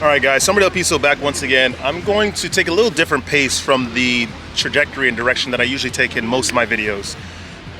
All right, guys, Somebody El Piso back once again. I'm going to take a little different pace from the trajectory and direction that I usually take in most of my videos.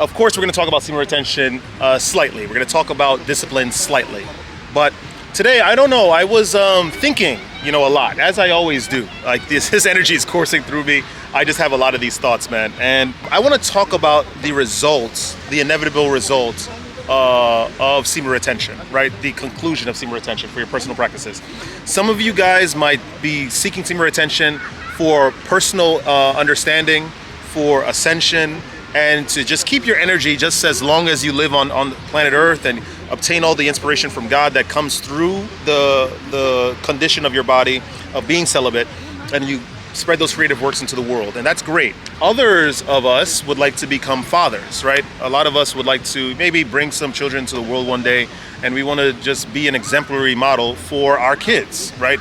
Of course, we're going to talk about semen retention slightly. We're going to talk about discipline slightly. But today, I don't know, I was thinking, a lot, as I always do. Like this energy is coursing through me. I just have a lot of these thoughts, man. And I want to talk about the results, the inevitable results of semen retention, right? The conclusion of semen retention for your personal practices. Some of you guys might be seeking semen retention for personal understanding, for ascension, and to just keep your energy just as long as you live on planet Earth and obtain all the inspiration from God that comes through the condition of your body of being celibate, and you spread those creative works into the world, and that's great. Others of us would like to become fathers, right? A lot of us would like to maybe bring some children to the world one day, and we want to just be an exemplary model for our kids, right?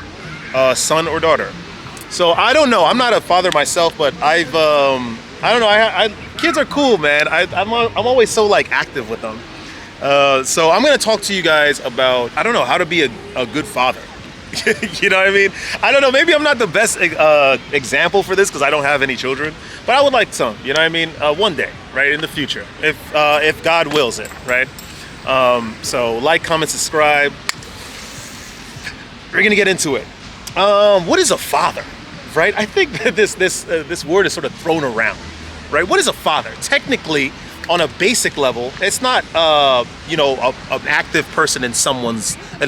Son or daughter. So I don't know. I'm not a father myself, but I don't know. Kids are cool, man. I'm always so active with them. So I'm going to talk to you guys about, I don't know, how to be a good father. You know what I mean? I don't know, maybe I'm not the best example for this because I don't have any children, but I would like some, you know what I mean? One day, right, in the future, if God wills it, right? So like, comment, subscribe. We're gonna get into it. What is a father, right? I think that this word is sort of thrown around, right? What is a father? Technically, on a basic level, it's not an active person in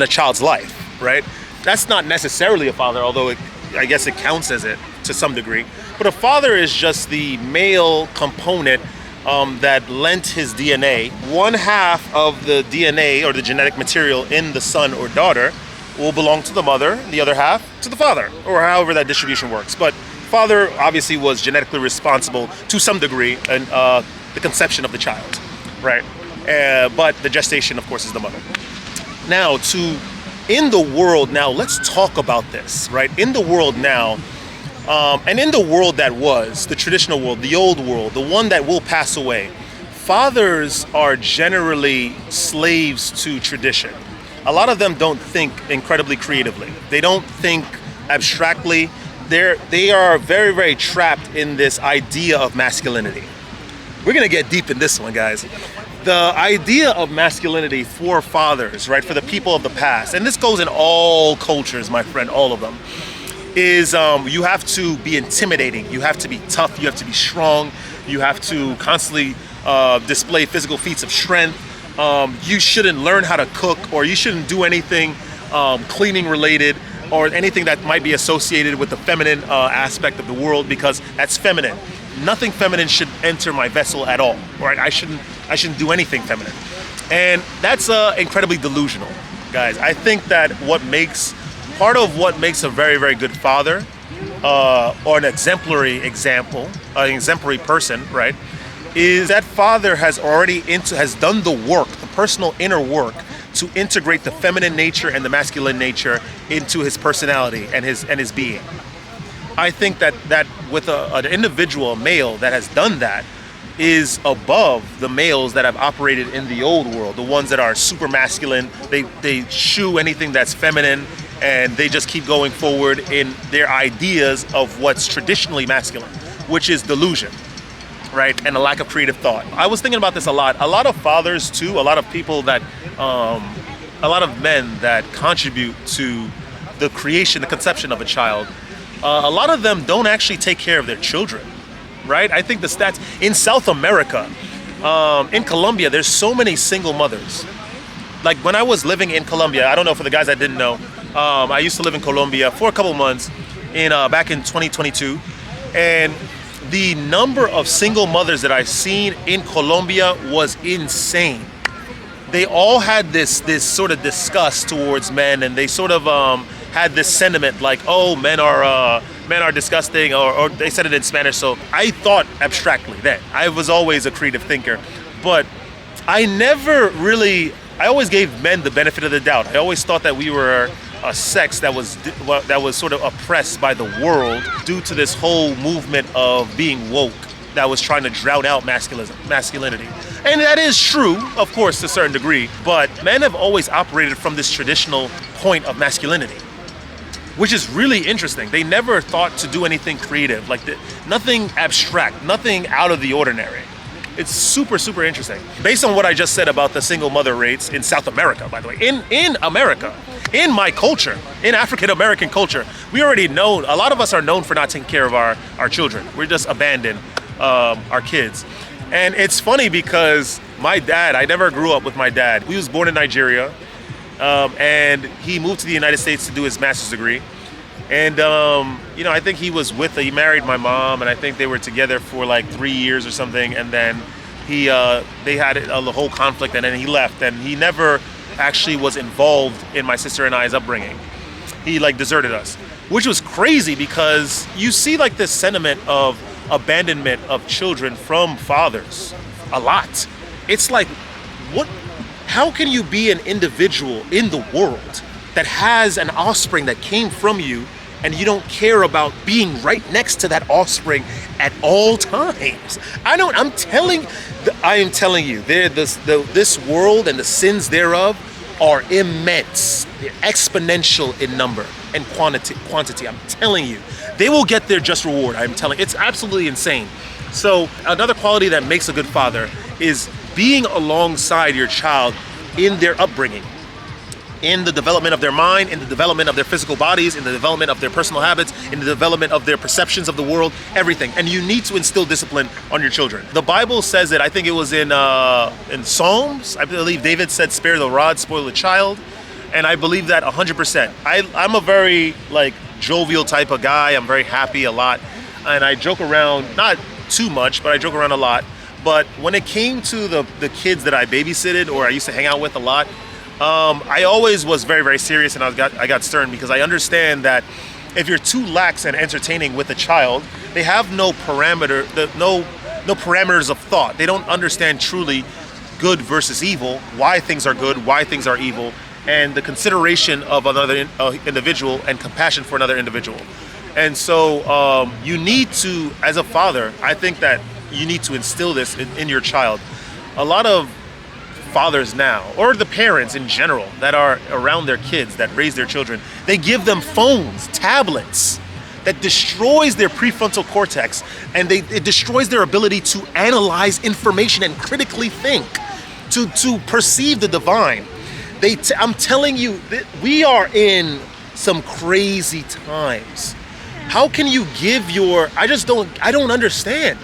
a child's life, right? That's not necessarily a father, although I guess it counts as it to some degree. But a father is just the male component that lent his DNA. One half of the DNA or the genetic material in the son or daughter will belong to the mother, the other half to the father, or however that distribution works. But father obviously was genetically responsible to some degree in the conception of the child, right? But the gestation, of course, is the mother. Now, in the world now, let's talk about this, right? In the world now, and in the world that was, the traditional world, the old world, the one that will pass away, fathers are generally slaves to tradition. A lot of them don't think incredibly creatively. They don't think abstractly. They are very, very trapped in this idea of masculinity. We're gonna get deep in this one, guys. The idea of masculinity for fathers, right, for the people of the past, and this goes in all cultures, my friend, all of them, is you have to be intimidating, you have to be tough, you have to be strong, you have to constantly display physical feats of strength. You shouldn't learn how to cook, or you shouldn't do anything cleaning related, or anything that might be associated with the feminine aspect of the world, because that's feminine. Nothing feminine should enter my vessel at all, right? I shouldn't do anything feminine. And that's incredibly delusional, guys. I think that part of what makes a very, very good father, or an exemplary example, an exemplary person, right, is that father has done the work, the personal inner work, to integrate the feminine nature and the masculine nature into his personality and his being. I think that with an individual, a male that has done that, is above the males that have operated in the old world, the ones that are super masculine. They shoo anything that's feminine, and they just keep going forward in their ideas of what's traditionally masculine, which is delusion, right? And a lack of creative thought. I was thinking about this a lot. A lot of fathers too, a lot of people that, a lot of men that contribute to the creation, the conception of a child, a lot of them don't actually take care of their children, right? I think the stats in South America, in Colombia, there's so many single mothers. Like when I was living in Colombia, I don't know, for the guys that didn't know, I used to live in Colombia for a couple months back in 2022, and the number of single mothers that I've seen in Colombia was insane. They all had this sort of disgust towards men, and they sort of had this sentiment like, oh, men are disgusting, or they said it in Spanish. So I thought abstractly then. I was always a creative thinker, but I always gave men the benefit of the doubt. I always thought that we were a sex that was sort of oppressed by the world due to this whole movement of being woke that was trying to drown out masculinity. And that is true, of course, to a certain degree, but men have always operated from this traditional point of masculinity. which is really interesting. They never thought to do anything creative, like nothing abstract, nothing out of the ordinary. It's super, super interesting. Based on what I just said about the single mother rates in South America, by the way, in America, in my culture, in African American culture, we already know, a lot of us are known for not taking care of our children. We're just abandon our kids. And it's funny because my dad, I never grew up with my dad. He was born in Nigeria, and he moved to the United States to do his master's degree. And, you know, I think he married my mom, and I think they were together for like 3 years or something. And then they had a whole conflict, and then he left, and he never actually was involved in my sister and I's upbringing. He like deserted us, which was crazy because you see like this sentiment of abandonment of children from fathers a lot. It's like, how can you be an individual in the world that has an offspring that came from you, and you don't care about being right next to that offspring at all times? I am telling you, this world and the sins thereof are immense. They're exponential in number and quantity. I'm telling you, they will get their just reward. It's absolutely insane. So another quality that makes a good father is being alongside your child in their upbringing, in the development of their mind, in the development of their physical bodies, in the development of their personal habits, in the development of their perceptions of the world, everything. And you need to instill discipline on your children. The Bible says it. I think it was in Psalms. I believe David said, "Spare the rod, spoil the child," and I believe that 100%. I'm a very like jovial type of guy. I'm very happy a lot, and I joke around, not too much, but I joke around a lot. But when it came to the kids that I babysitted or I used to hang out with a lot, I always was very, very serious, and I got stern, because I understand that if you're too lax and entertaining with a child, they have no parameters of thought. They don't understand truly good versus evil, why things are good, why things are evil, and the consideration of another individual and compassion for another individual. And so you need to, as a father, I think that you need to instill this in your child. A lot of fathers now, or the parents in general that are around their kids, that raise their children, they give them phones, tablets, that destroys their prefrontal cortex, and it destroys their ability to analyze information and critically think, to perceive the divine. I'm telling you, we are in some crazy times. How can you give I don't understand.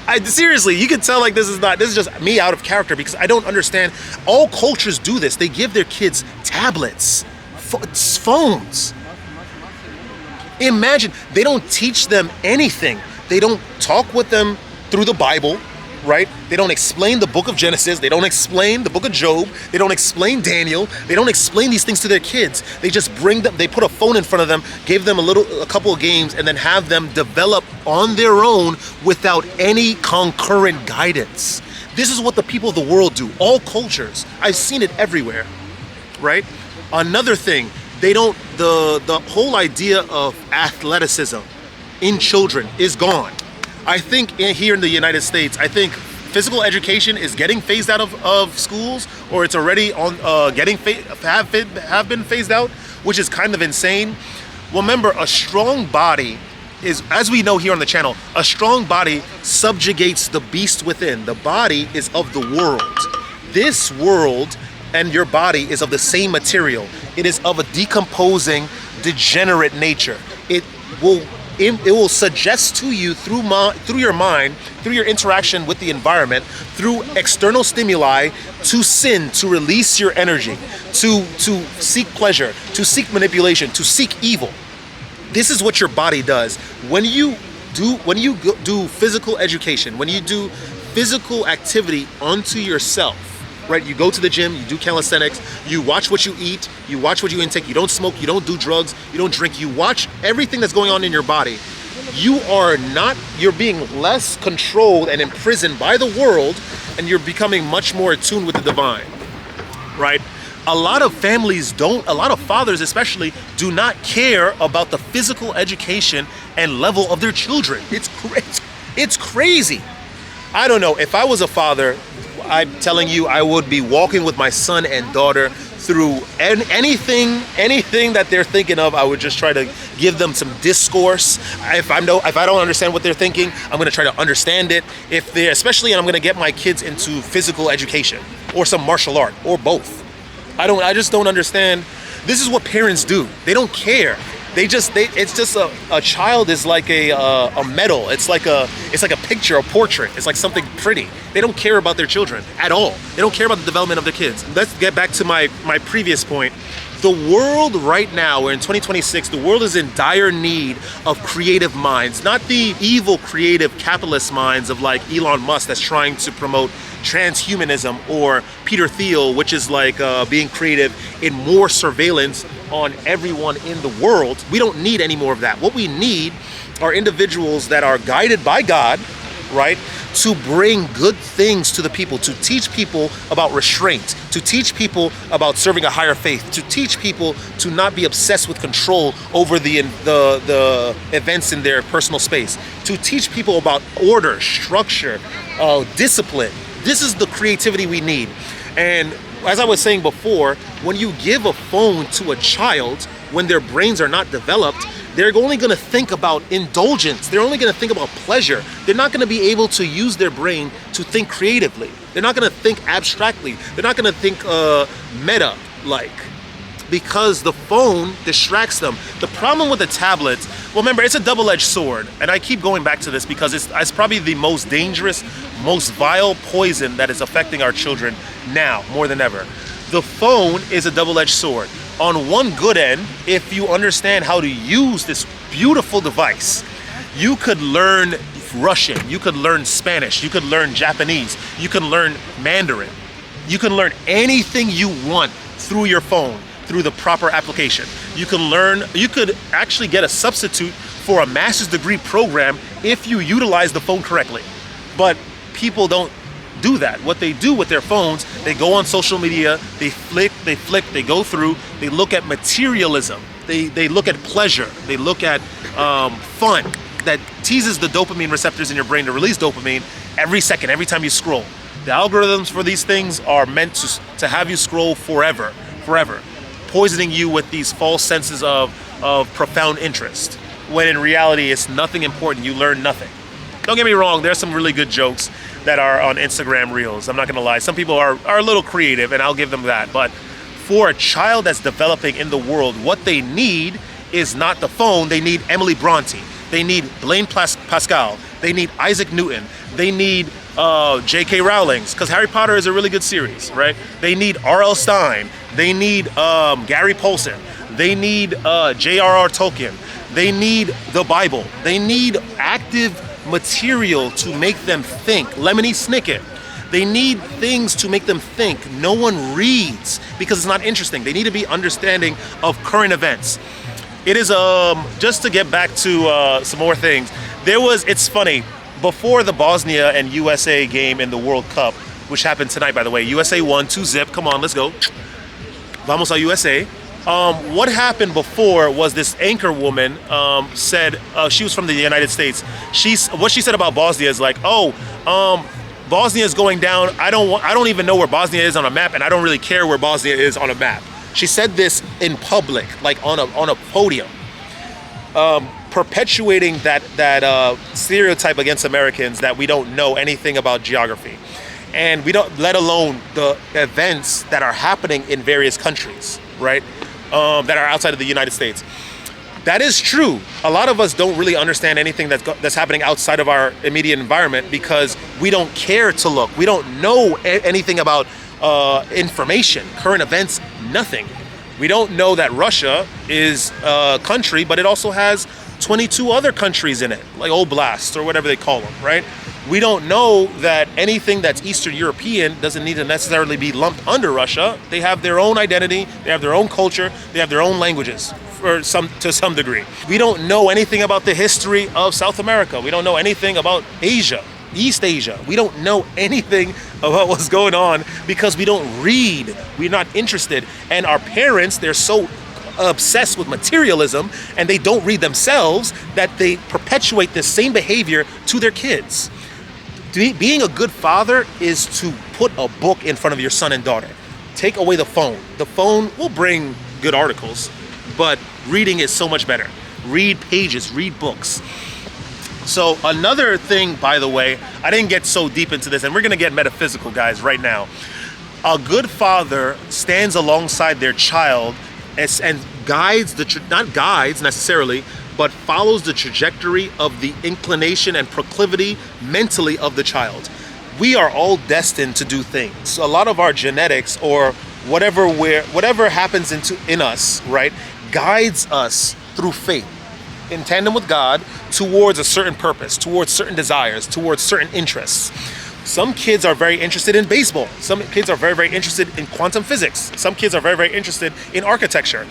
I seriously, you can tell like this is just me out of character, because I don't understand. All cultures do this. They give their kids tablets, phones. Imagine, they don't teach them anything. They don't talk with them through the Bible, right? They don't explain the book of Genesis. They don't explain the book of Job. They don't explain Daniel. They don't explain these things to their kids. They just they put a phone in front of them, give them a couple of games, and then have them develop on their own without any concurrent guidance. This is what the people of the world do, all cultures. I've seen it everywhere, right? Another thing, the whole idea of athleticism in children is gone. I think here in the United States, I think physical education is getting phased out of schools, or it's already on have been phased out, which is kind of insane. Well, remember, a strong body is, as we know here on the channel, a strong body subjugates the beast within. The body is of the world. This world and your body is of the same material. It is of a decomposing, degenerate nature. It will suggest to you through your mind, through your interaction with the environment, through external stimuli, to sin, to release your energy, to seek pleasure, to seek manipulation, to seek evil. This is what your body does. When you do physical education, when you do physical activity onto yourself, right? You go to the gym, you do calisthenics, you watch what you eat, you watch what you intake, you don't smoke, you don't do drugs, you don't drink, you watch everything that's going on in your body. You're being less controlled and imprisoned by the world, and you're becoming much more attuned with the divine, right? A lot of fathers especially, do not care about the physical education and level of their children. It's crazy. I don't know, if I was a father, I'm telling you, I would be walking with my son and daughter through anything that they're thinking of. I would just try to give them some discourse. If I don't understand what they're thinking, I'm going to try to understand it. Especially, I'm going to get my kids into physical education or some martial art or both. I just don't understand. This is what parents do. They don't care. It's just a child is like a medal. It's like a picture, a portrait. It's like something pretty. They don't care about their children at all. They don't care about the development of their kids. Let's get back to my previous point. The world right now, we're in 2026, the world is in dire need of creative minds, not the evil creative capitalist minds of like Elon Musk that's trying to promote transhumanism, or Peter Thiel, which is like being creative in more surveillance on everyone in the world. We don't need any more of that. What we need are individuals that are guided by God, right, to bring good things to the people, to teach people about restraint, to teach people about serving a higher faith, to teach people to not be obsessed with control over the events in their personal space, to teach people about order, structure, discipline. This is the creativity we need. And as I was saying before, when you give a phone to a child when their brains are not developed, they're only going to think about indulgence. They're only going to think about pleasure. They're not going to be able to use their brain to think creatively. They're not going to think abstractly. They're not going to think meta-like, because the phone distracts them. The problem with the tablets, well, remember, it's a double-edged sword. And I keep going back to this because it's probably the most dangerous, most vile poison that is affecting our children now more than ever. The phone is a double-edged sword. On one good end, if you understand how to use this beautiful device, you could learn Russian, you could learn Spanish, you could learn Japanese, you can learn Mandarin. You can learn anything you want through your phone, through the proper application. You could actually get a substitute for a master's degree program if you utilize the phone correctly. But people don't do that. What they do with their phones, they go on social media, they flick, they go through, they look at materialism, they look at pleasure, they look at fun that teases the dopamine receptors in your brain to release dopamine every second, every time you scroll. The algorithms for these things are meant to have you scroll forever, poisoning you with these false senses of profound interest, when in reality it's nothing important. You learn nothing. Don't get me wrong, there's some really good jokes that are on Instagram Reels. I'm not gonna lie. Some people are a little creative, and I'll give them that. But for a child that's developing in the world, what they need is not the phone. They need Emily Bronte. They need Blaine Pascal. They need Isaac Newton. They need J.K. Rowling's, because Harry Potter is a really good series, right? They need R.L. Stein. They need Gary Paulson. They need J.R.R. Tolkien. They need the Bible. They need active material to make them think. Lemony Snicket. They need things to make them think. No one reads because it's not interesting. They need to be understanding of current events. It is just to get back to some more things. It's funny, before the Bosnia and USA game in the World Cup, which happened tonight, by the way, USA won 2-0. Come on, let's go. Vamos a USA. What happened before was this anchor woman said, she was from the United States. What she said about Bosnia is like, Bosnia is going down. I don't even know where Bosnia is on a map, and I don't really care where Bosnia is on a map. She said this in public, like on a podium, perpetuating that stereotype against Americans that we don't know anything about geography, and we don't, let alone the events that are happening in various countries, right? That are outside of the United States. That is true. A lot of us don't really understand anything that's happening outside of our immediate environment because we don't care to look. We don't know anything about information, current events, nothing. We don't know that Russia is a country, but it also has 22 other countries in it, like oblasts or whatever they call them, right? We don't know that anything that's Eastern European doesn't need to necessarily be lumped under Russia. They have their own identity, they have their own culture, they have their own languages to some degree. We don't know anything about the history of South America. We don't know anything about Asia, East Asia. We don't know anything about what's going on because we don't read. We're not interested. And our parents, they're so obsessed with materialism and they don't read themselves that they perpetuate this same behavior to their kids. Being a good father is to put a book in front of your son and daughter. take away the phone. The phone will bring good articles, but reading is so much better. Read pages, read books. So another thing, by the way, I didn't get so deep into this, and we're gonna get metaphysical, guys, right now. A good father stands alongside their child and guides not guides necessarily, but follows the trajectory of the inclination and proclivity mentally of the child. We are all destined to do things. A lot of our genetics or whatever happens in us, right, guides us through faith, in tandem with God, towards a certain purpose, towards certain desires, towards certain interests. Some kids are very interested in baseball. Some kids are very, very interested in quantum physics. Some kids are very, very interested in architecture.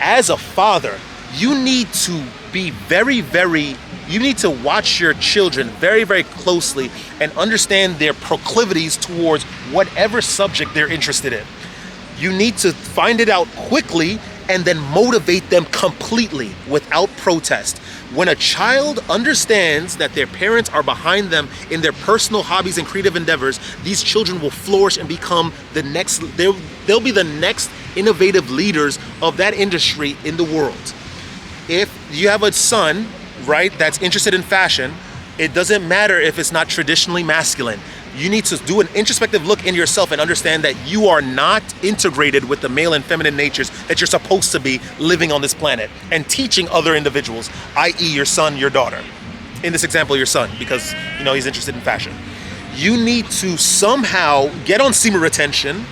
As a father, you need to be you need to watch your children very, very closely and understand their proclivities towards whatever subject they're interested in. You need to find it out quickly and then motivate them completely without protest. When a child understands that their parents are behind them in their personal hobbies and creative endeavors, these children will flourish and become they'll be the next innovative leaders of that industry in the world. If you have a son, right, that's interested in fashion, it doesn't matter if it's not traditionally masculine. You need to do an introspective look in yourself and understand that you are not integrated with the male and feminine natures that you're supposed to be living on this planet and teaching other individuals, i.e. your son, your daughter. In this example, your son, because he's interested in fashion. You need to somehow get on semen retention,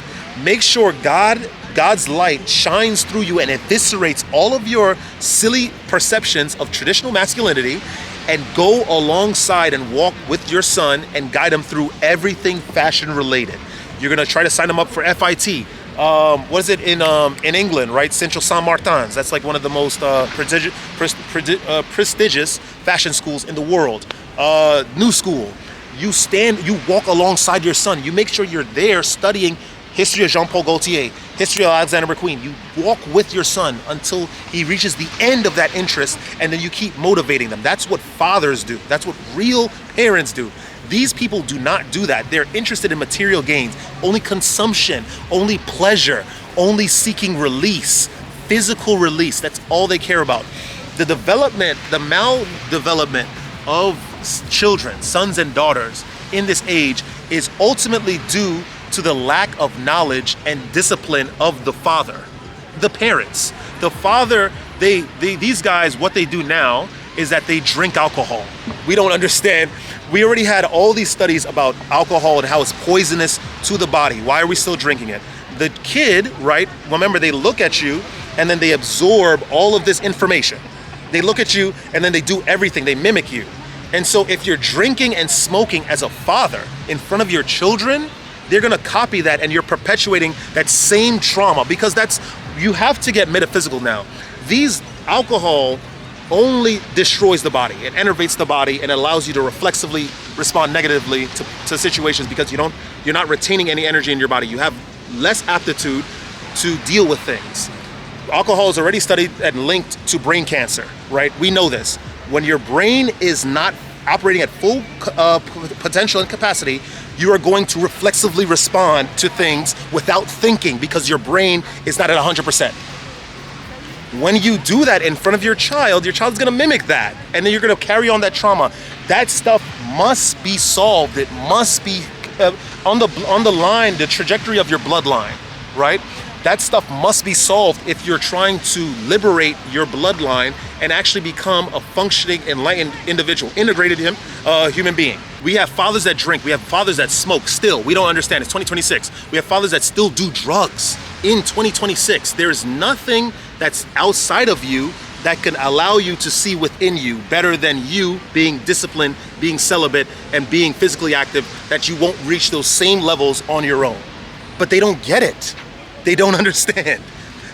make sure God's light shines through you and eviscerates all of your silly perceptions of traditional masculinity, and go alongside and walk with your son and guide him through everything fashion related. You're gonna try to sign him up for FIT. What is it in England, right? Central Saint Martin's. That's like one of the most prestigious fashion schools in the world. New School. You walk alongside your son. You make sure you're there studying history of Jean-Paul Gaultier, history of Alexander McQueen. You walk with your son until he reaches the end of that interest, and then you keep motivating them. That's what fathers do. That's what real parents do. These people do not do that. They're interested in material gains, only consumption, only pleasure, only seeking release, physical release. That's all they care about. The maldevelopment of children, sons and daughters in this age is ultimately due to the lack of knowledge and discipline of the father, the parents. The father, these guys, what they do now is that they drink alcohol. We don't understand. We already had all these studies about alcohol and how it's poisonous to the body. Why are we still drinking it? The kid, right, remember, they look at you and then they absorb all of this information. They look at you and then they do everything. They mimic you. And so if you're drinking and smoking as a father in front of your children, they're gonna copy that, and you're perpetuating that same trauma, because you have to get metaphysical now. Alcohol only destroys the body. It enervates the body and allows you to reflexively respond negatively to situations, because you're not retaining any energy in your body. You have less aptitude to deal with things. Alcohol is already studied and linked to brain cancer, right? We know this. When your brain is not operating at full potential and capacity, you are going to reflexively respond to things without thinking, because your brain is not at 100%. When you do that in front of your child's gonna mimic that, and then you're gonna carry on that trauma. That stuff must be solved. It must be on the line, the trajectory of your bloodline, right? That stuff must be solved if you're trying to liberate your bloodline and actually become a functioning, enlightened individual, integrated human being. We have fathers that drink. We have fathers that smoke still. We don't understand. It's 2026. We have fathers that still do drugs in 2026. There's nothing that's outside of you that can allow you to see within you better than you being disciplined, being celibate, and being physically active, that you won't reach those same levels on your own. But they don't get it. They don't understand.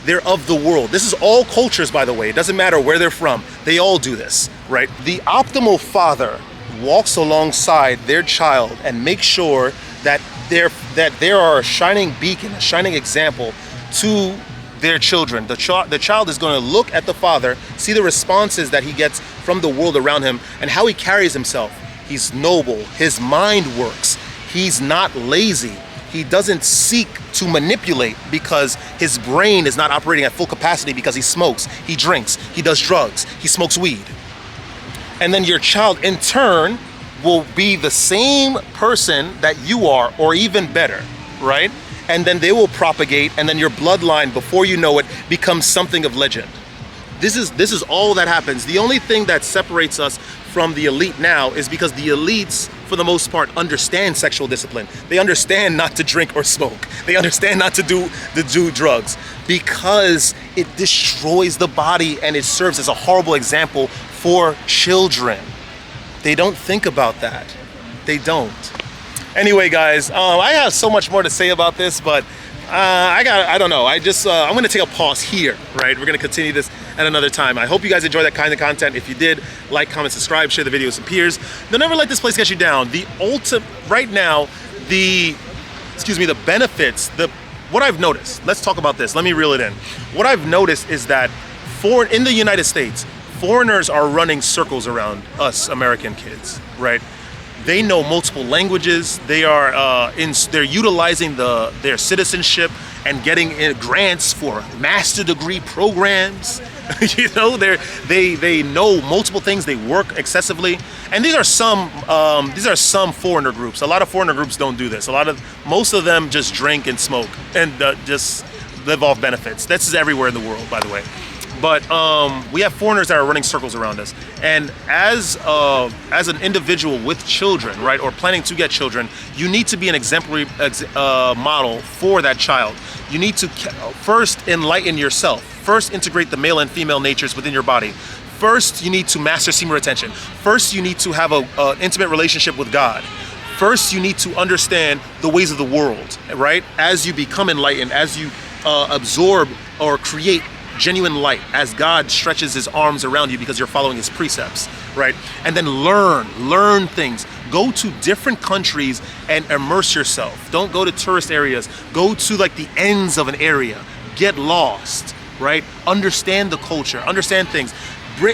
They're of the world. This is all cultures, by the way. It doesn't matter where they're from. They all do this, right? The optimal father walks alongside their child and makes sure that there are a shining beacon, a shining example to their children. The child is going to look at the father, see the responses that he gets from the world around him, and how he carries himself. He's noble. His mind works. He's not lazy. He doesn't seek to manipulate because his brain is not operating at full capacity because he smokes, he drinks, he does drugs, he smokes weed. And then your child in turn will be the same person that you are, or even better, right? And then they will propagate, and then your bloodline, before you know it, becomes something of legend. This is all that happens. The only thing that separates us from the elite now is because the elites, for the most part, understand sexual discipline. They understand not to drink or smoke. They understand not to do drugs, because it destroys the body and it serves as a horrible example for children. They don't think about that. They don't. Anyway, guys, I have so much more to say about this, but I don't know. I'm going to take a pause here, right? We're going to continue this at another time. I hope you guys enjoy that kind of content. If you did, like, comment, subscribe, share the video with some peers. Don't ever let this place get you down. Right now, the benefits, what I've noticed, let's talk about this. Let me reel it in. What I've noticed is that in the United States, foreigners are running circles around us American kids, right? They know multiple languages. They are they're utilizing their citizenship and getting grants for master degree programs. You know, they know multiple things. They work excessively, and these are some foreigner groups. A lot of foreigner groups don't do this. Most of them just drink and smoke and just live off benefits. This is everywhere in the world, by the way. But we have foreigners that are running circles around us. And as an individual with children, right, or planning to get children, you need to be an exemplary model for that child. You need to first enlighten yourself. First, integrate the male and female natures within your body. First, you need to master semen retention. First, you need to have an intimate relationship with God. First, you need to understand the ways of the world, right? As you become enlightened, as you absorb or create genuine light, as God stretches his arms around you because you're following his precepts, right? And then learn things. Go to different countries and immerse yourself. Don't go to tourist areas. Go to like the ends of an area. Get lost, right? Understand the culture, understand things.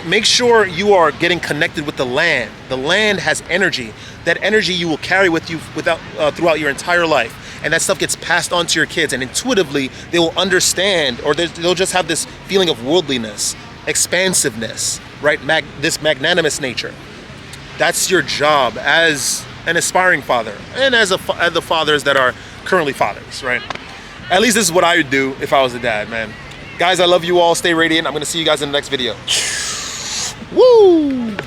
Make sure you are getting connected with the land. The land has energy. That energy you will carry with you throughout your entire life. And that stuff gets passed on to your kids, and intuitively they will understand, or they'll just have this feeling of worldliness, expansiveness, right? This magnanimous nature. That's your job as an aspiring father, and as the fathers that are currently fathers, right? At least this is what I would do if I was a dad, man. Guys, I love you all. Stay radiant. I'm gonna see you guys in the next video. Woo!